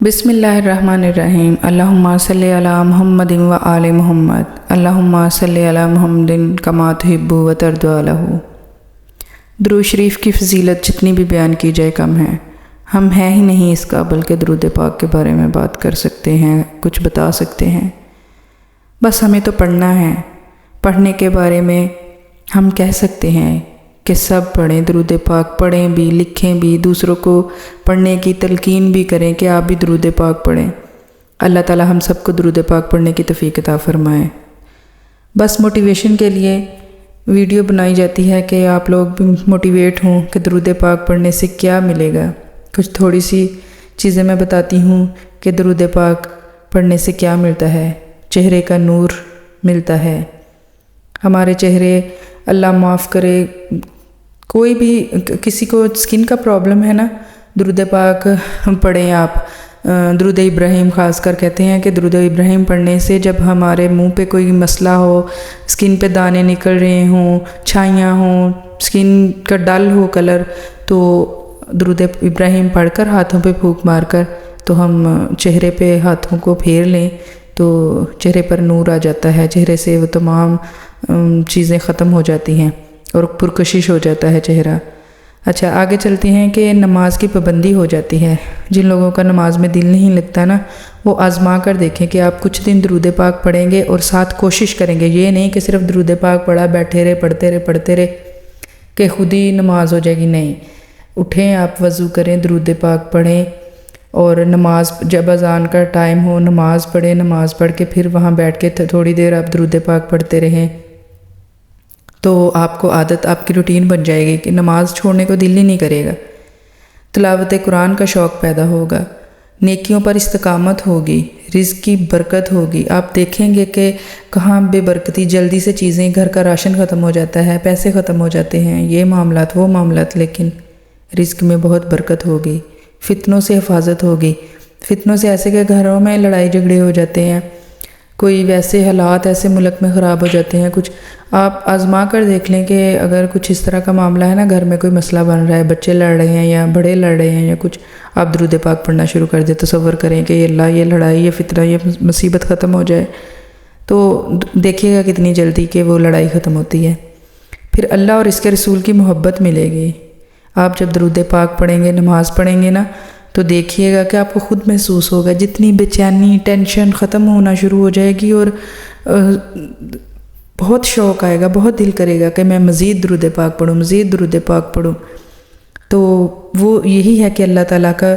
بسم اللہ الرحمن الرحیم اللہم صلی علی محمد و آل محمد اللہم صلی علی محمد کما تحب و ترضی لہ۔ درود شریف کی فضیلت جتنی بھی بیان کی جائے کم ہے۔ ہم ہیں ہی نہیں اس قابل کہ درود پاک کے بارے میں بات کر سکتے ہیں، کچھ بتا سکتے ہیں۔ بس ہمیں تو پڑھنا ہے۔ پڑھنے کے بارے میں ہم کہہ سکتے ہیں کہ سب پڑھیں، درود پاک پڑھیں بھی، لکھیں بھی، دوسروں کو پڑھنے کی تلقین بھی کریں کہ آپ بھی درود پاک پڑھیں۔ اللہ تعالی ہم سب کو درود پاک پڑھنے کی توفیق عطا فرمائے۔ بس موٹیویشن کے لیے ویڈیو بنائی جاتی ہے کہ آپ لوگ بھی موٹیویٹ ہوں کہ درود پاک پڑھنے سے کیا ملے گا۔ کچھ تھوڑی سی چیزیں میں بتاتی ہوں کہ درود پاک پڑھنے سے کیا ملتا ہے۔ چہرے کا نور ملتا ہے، ہمارے چہرے اللہ معاف کرے، کوئی بھی کسی کو سکن کا پرابلم ہے نا، درود پاک پڑھیں آپ۔ درود ابراہیم خاص کر کہتے ہیں کہ درود ابراہیم پڑھنے سے جب ہمارے منہ پہ کوئی مسئلہ ہو، سکن پہ دانے نکل رہے ہوں، چھائیاں ہوں، سکن کا ڈل ہو کلر، تو درود ابراہیم پڑھ کر ہاتھوں پہ پھونک مار کر تو ہم چہرے پہ ہاتھوں کو پھیر لیں تو چہرے پر نور آ جاتا ہے، چہرے سے وہ تمام چیزیں ختم ہو جاتی ہیں اور پرکشش ہو جاتا ہے چہرہ۔ اچھا آگے چلتے ہیں کہ نماز کی پابندی ہو جاتی ہے۔ جن لوگوں کا نماز میں دل نہیں لگتا نا، وہ آزما کر دیکھیں کہ آپ کچھ دن درود پاک پڑھیں گے اور ساتھ کوشش کریں گے، یہ نہیں کہ صرف درود پاک پڑھا بیٹھے رہے پڑھتے رہے کہ خود ہی نماز ہو جائے گی۔ نہیں، اٹھیں، آپ وضو کریں، درود پاک پڑھیں، اور نماز جب اذان کا ٹائم ہو نماز پڑھیں، نماز پڑھ کے پھر وہاں بیٹھ کے تھوڑی دیر آپ درود پاک پڑھتے رہیں تو آپ کو عادت، آپ کی روٹین بن جائے گی کہ نماز چھوڑنے کو دل ہی نہیں کرے گا۔ تلاوت قرآن کا شوق پیدا ہوگا، نیکیوں پر استقامت ہوگی، رزق کی برکت ہوگی۔ آپ دیکھیں گے کہ کہاں بے برکتی، جلدی سے چیزیں، گھر کا راشن ختم ہو جاتا ہے، پیسے ختم ہو جاتے ہیں، یہ معاملات وہ معاملات، لیکن رزق میں بہت برکت ہوگی۔ فتنوں سے حفاظت ہوگی، فتنوں سے ایسے کہ گھروں میں لڑائی جھگڑے ہو جاتے ہیں، کوئی ویسے حالات ایسے ملک میں خراب ہو جاتے ہیں۔ کچھ آپ آزما کر دیکھ لیں کہ اگر کچھ اس طرح کا معاملہ ہے نا، گھر میں کوئی مسئلہ بن رہا ہے، بچے لڑ رہے ہیں یا بڑے لڑ رہے ہیں یا کچھ، آپ درود پاک پڑھنا شروع کر دیں، تصور کریں کہ اللہ یہ لڑائی، یہ فتنہ، یہ مصیبت ختم ہو جائے، تو دیکھیے گا کتنی جلدی کہ وہ لڑائی ختم ہوتی ہے۔ پھر اللہ اور اس کے رسول کی محبت ملے گی۔ آپ جب درود پاک پڑھیں گے، نماز پڑھیں گے نا، تو دیکھیے گا کہ آپ کو خود محسوس ہوگا، جتنی بے چینی، ٹینشن ختم ہونا شروع ہو جائے گی، اور بہت شوق آئے گا، بہت دل کرے گا کہ میں مزید درود پاک پڑھوں، مزید درود پاک پڑھوں۔ تو وہ یہی ہے کہ اللہ تعالیٰ کا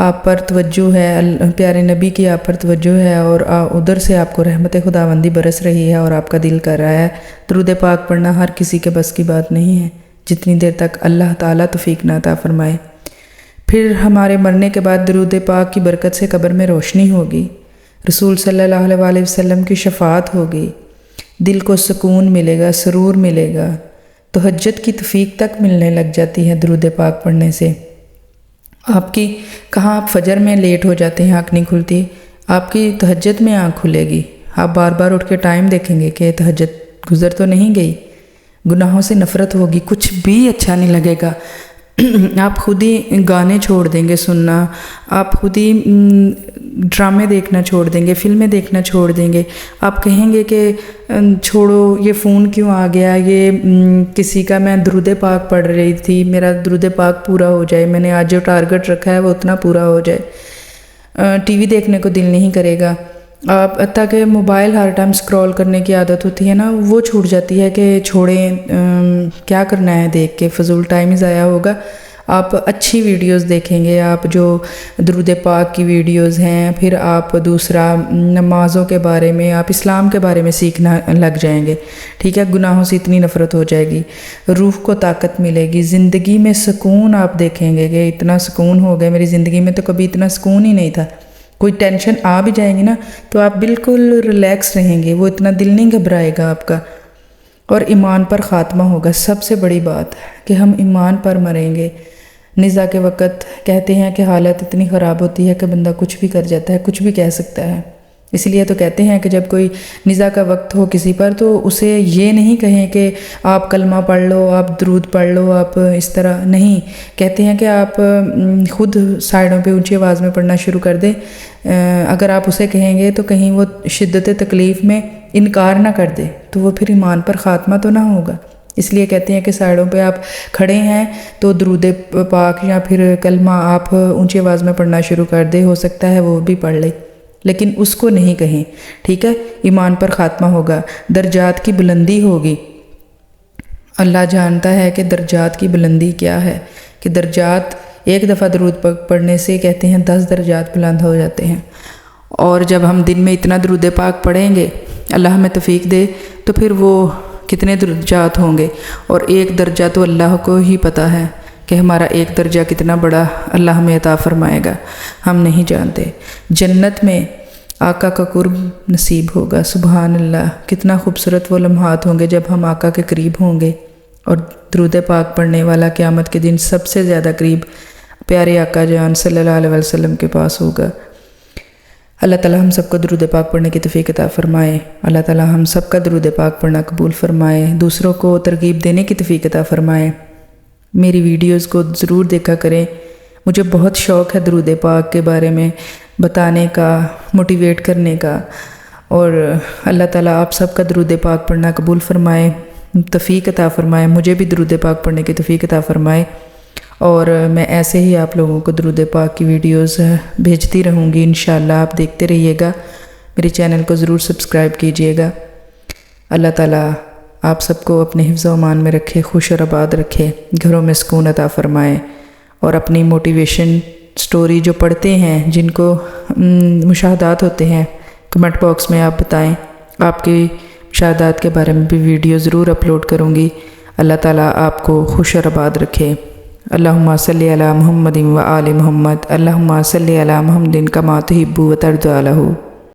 آپ پر توجہ ہے، پیارے نبی کی آپ پر توجہ ہے، اور ادھر سے آپ کو رحمت خداوندی برس رہی ہے اور آپ کا دل کر رہا ہے۔ درود پاک پڑھنا ہر کسی کے بس کی بات نہیں ہے، جتنی دیر تک اللہ تعالیٰ توفیق نہ عطا فرمائے۔ پھر ہمارے مرنے کے بعد درود پاک کی برکت سے قبر میں روشنی ہوگی، رسول صلی اللہ علیہ وسلم کی شفاعت ہوگی، دل کو سکون ملے گا، سرور ملے گا، تہجد کی توفیق تک ملنے لگ جاتی ہے درود پاک پڑھنے سے۔ آپ کی کہاں آپ فجر میں لیٹ ہو جاتے ہیں، آنکھ نہیں کھلتی، آپ کی تہجد میں آنکھ کھلے گی، آپ بار بار اٹھ کے ٹائم دیکھیں گے کہ تہجد گزر تو نہیں گئی، گناہوں سے نفرت ہوگی، کچھ بھی اچھا نہیں لگے گا، آپ خود ہی گانے چھوڑ دیں گے سننا، آپ خود ہی ڈرامے دیکھنا چھوڑ دیں گے، فلمیں دیکھنا چھوڑ دیں گے، آپ کہیں گے کہ چھوڑو یہ فون کیوں آ گیا، یہ کسی کا میں درود پاک پڑھ رہی تھی، میرا درود پاک پورا ہو جائے، میں نے آج جو ٹارگٹ رکھا ہے وہ اتنا پورا ہو جائے۔ ٹی وی دیکھنے کو دل نہیں کرے گا، آپ حتیٰ کہ موبائل ہر ٹائم سکرول کرنے کی عادت ہوتی ہے نا، وہ چھوٹ جاتی ہے کہ چھوڑیں، کیا کرنا ہے دیکھ کے، فضول ٹائم ہی ضائع ہوگا۔ آپ اچھی ویڈیوز دیکھیں گے، آپ جو درود پاک کی ویڈیوز ہیں، پھر آپ دوسرا نمازوں کے بارے میں، آپ اسلام کے بارے میں سیکھنا لگ جائیں گے، ٹھیک ہے، گناہوں سے اتنی نفرت ہو جائے گی، روح کو طاقت ملے گی، زندگی میں سکون آپ دیکھیں گے کہ اتنا سکون ہو گیا میری زندگی میں، تو کبھی اتنا سکون ہی نہیں تھا۔ کوئی ٹینشن آ بھی جائے گی نا تو آپ بالکل ریلیکس رہیں گے، وہ اتنا دل نہیں گھبرائے گا آپ کا، اور ایمان پر خاتمہ ہوگا۔ سب سے بڑی بات کہ ہم ایمان پر مریں گے۔ نزا کے وقت کہتے ہیں کہ حالت اتنی خراب ہوتی ہے کہ بندہ کچھ بھی کر جاتا ہے، کچھ بھی کہہ سکتا ہے، اس لیے تو کہتے ہیں کہ جب کوئی نزاع کا وقت ہو کسی پر تو اسے یہ نہیں کہیں کہ آپ کلمہ پڑھ لو، آپ درود پڑھ لو، آپ اس طرح نہیں کہتے ہیں کہ آپ خود سائڈوں پہ اونچی آواز میں پڑھنا شروع کر دیں۔ اگر آپ اسے کہیں گے تو کہیں وہ شدت تکلیف میں انکار نہ کر دے تو وہ پھر ایمان پر خاتمہ تو نہ ہوگا۔ اس لیے کہتے ہیں کہ سائڈوں پہ آپ کھڑے ہیں تو درود پاک یا پھر کلمہ آپ اونچی آواز میں پڑھنا شروع کر دے، ہو سکتا ہے وہ بھی پڑھ لے، لیکن اس کو نہیں کہیں، ٹھیک ہے؟ ایمان پر خاتمہ ہوگا، درجات کی بلندی ہوگی۔ اللہ جانتا ہے کہ درجات کی بلندی کیا ہے، کہ درجات ایک دفعہ درود پڑھنے سے کہتے ہیں 10 درجات بلند ہو جاتے ہیں، اور جب ہم دن میں اتنا درود پاک پڑھیں گے، اللہ ہمیں توفیق دے، تو پھر وہ کتنے درجات ہوں گے، اور ایک درجہ تو اللہ کو ہی پتہ ہے کہ ہمارا ایک درجہ کتنا بڑا اللہ ہمیں عطا فرمائے گا، ہم نہیں جانتے۔ جنت میں آقا کا قرب نصیب ہوگا، سبحان اللہ، کتنا خوبصورت وہ لمحات ہوں گے جب ہم آقا کے قریب ہوں گے، اور درود پاک پڑھنے والا قیامت کے دن سب سے زیادہ قریب پیارے آقا جان صلی اللہ علیہ وسلم کے پاس ہوگا۔ اللہ تعالیٰ ہم سب کو درود پاک پڑھنے کی توفیق عطا فرمائے، اللہ تعالیٰ ہم سب کا درود پاک پڑھنا قبول فرمائے، دوسروں کو ترغیب دینے کی توفیق عطا فرمائے۔ میری ویڈیوز کو ضرور دیکھا کریں، مجھے بہت شوق ہے درود پاک کے بارے میں بتانے کا، موٹیویٹ کرنے کا، اور اللہ تعالیٰ آپ سب کا درود پاک پڑھنا قبول فرمائے، توفیق عطا فرمائے، مجھے بھی درود پاک پڑھنے کی توفیق عطا فرمائے، اور میں ایسے ہی آپ لوگوں کو درود پاک کی ویڈیوز بھیجتی رہوں گی انشاءاللہ۔ آپ دیکھتے رہیے گا، میرے چینل کو ضرور سبسکرائب کیجیے گا۔ اللہ تعالیٰ آپ سب کو اپنے حفظ و امان میں رکھے، خوش اور آباد رکھے، گھروں میں سکون عطا فرمائے، اور اپنی موٹیویشن سٹوری جو پڑھتے ہیں، جن کو مشاہدات ہوتے ہیں، کمنٹ باکس میں آپ بتائیں، آپ کی مشاہدات کے بارے میں بھی ویڈیو ضرور اپلوڈ کروں گی۔ اللہ تعالیٰ آپ کو خوش اور آباد رکھے۔ اللہم صلی علی محمد و آل محمد، اللہم صلی علی محمد کما تحب و ترضی عنہ۔